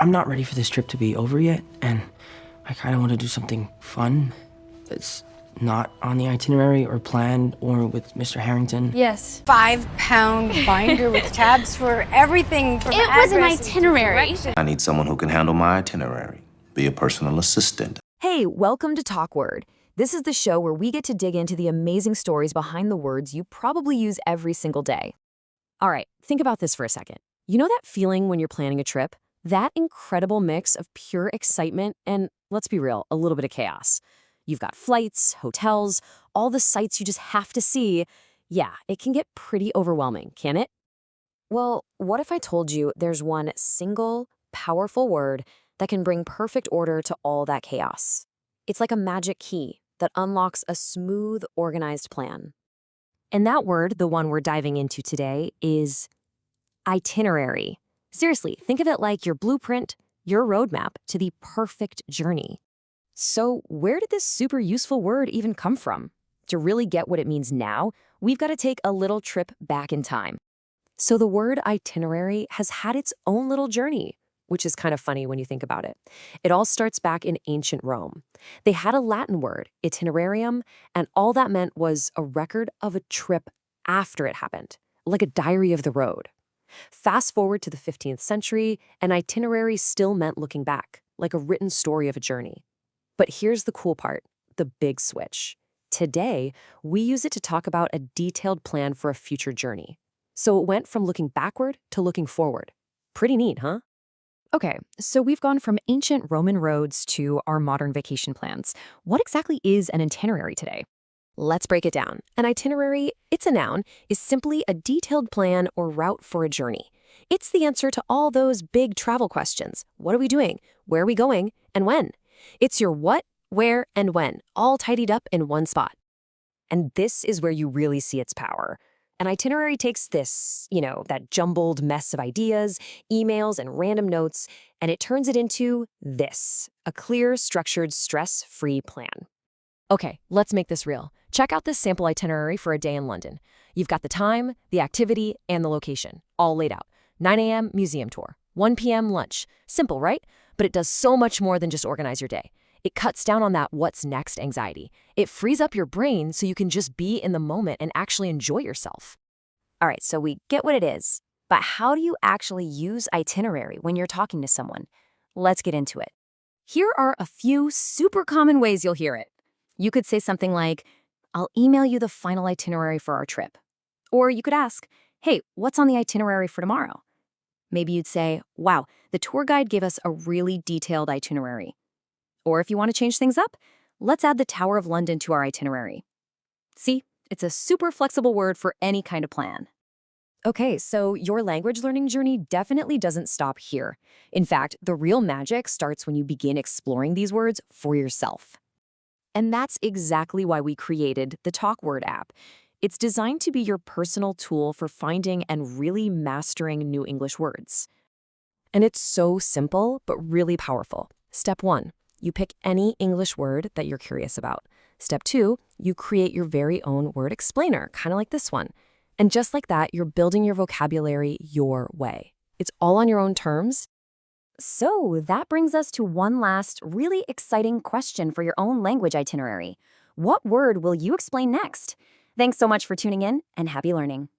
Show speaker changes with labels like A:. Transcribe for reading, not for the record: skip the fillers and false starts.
A: I'm not ready for this trip to be over yet, and I kind of want to do something fun that's not on the itinerary or planned or with Mr. Harrington.
B: Yes.
C: 5-pound binder with tabs for everything from
B: It was an
C: addresses to
B: itinerary.
C: directions.
D: I need someone who can handle my itinerary, be a personal assistant.
E: Hey, welcome to TalkWord. This is the show where we get to dig into the amazing stories behind the words you probably use every single day. All right, think about this for a second. You know that feeling when you're planning a trip? That incredible mix of pure excitement and, let's be real, a little bit of chaos. You've got flights, hotels, all the sites you just have to see. Yeah, it can get pretty overwhelming, can it? Well, what if I told you there's one single, powerful word that can bring perfect order to all that chaos? It's like a magic key that unlocks a smooth, organized plan. And that word, the one we're diving into today, is itinerary. Seriously, think of it like your blueprint, your roadmap to the perfect journey. So where did this super useful word even come from? To really get what it means now, we've got to take a little trip back in time. So the word itinerary has had its own little journey, which is kind of funny when you think about it. It all starts back in ancient Rome. They had a Latin word, itinerarium, and all that meant was a record of a trip after it happened, like a diary of the road. Fast forward to the 15th century, an itinerary still meant looking back, like a written story of a journey. But here's the cool part, the big switch. Today, we use it to talk about a detailed plan for a future journey. So it went from looking backward to looking forward. Pretty neat, huh?
F: Okay, so we've gone from ancient Roman roads to our modern vacation plans. What exactly is an itinerary today?
E: Let's break it down. An itinerary, it's a noun, is simply a detailed plan or route for a journey. It's the answer to all those big travel questions. What are we doing? Where are we going? And when? It's your what, where, and when, all tidied up in one spot. And this is where you really see its power. An itinerary takes this, that jumbled mess of ideas, emails, and random notes, and it turns it into this, a clear, structured, stress-free plan. Okay, let's make this real. Check out this sample itinerary for a day in London. You've got the time, the activity, and the location, all laid out. 9 a.m. museum tour, 1 p.m. lunch. Simple, right? But it does so much more than just organize your day. It cuts down on that what's next anxiety. It frees up your brain so you can just be in the moment and actually enjoy yourself.
G: All right, so we get what it is, but how do you actually use itinerary when you're talking to someone? Let's get into it. Here are a few super common ways you'll hear it. You could say something like, I'll email you the final itinerary for our trip. Or you could ask, hey, what's on the itinerary for tomorrow? Maybe you'd say, wow, the tour guide gave us a really detailed itinerary. Or if you want to change things up, let's add the Tower of London to our itinerary. See, it's a super flexible word for any kind of plan.
E: Okay, so your language learning journey definitely doesn't stop here. In fact, the real magic starts when you begin exploring these words for yourself. And that's exactly why we created the TalkWord app. It's designed to be your personal tool for finding and really mastering new English words. And it's so simple, but really powerful. Step 1, you pick any English word that you're curious about. Step 2, you create your very own word explainer, kind of like this one. And just like that, you're building your vocabulary your way. It's all on your own terms.
G: So that brings us to one last really exciting question for your own language itinerary. What word will you explain next? Thanks so much for tuning in, and happy learning.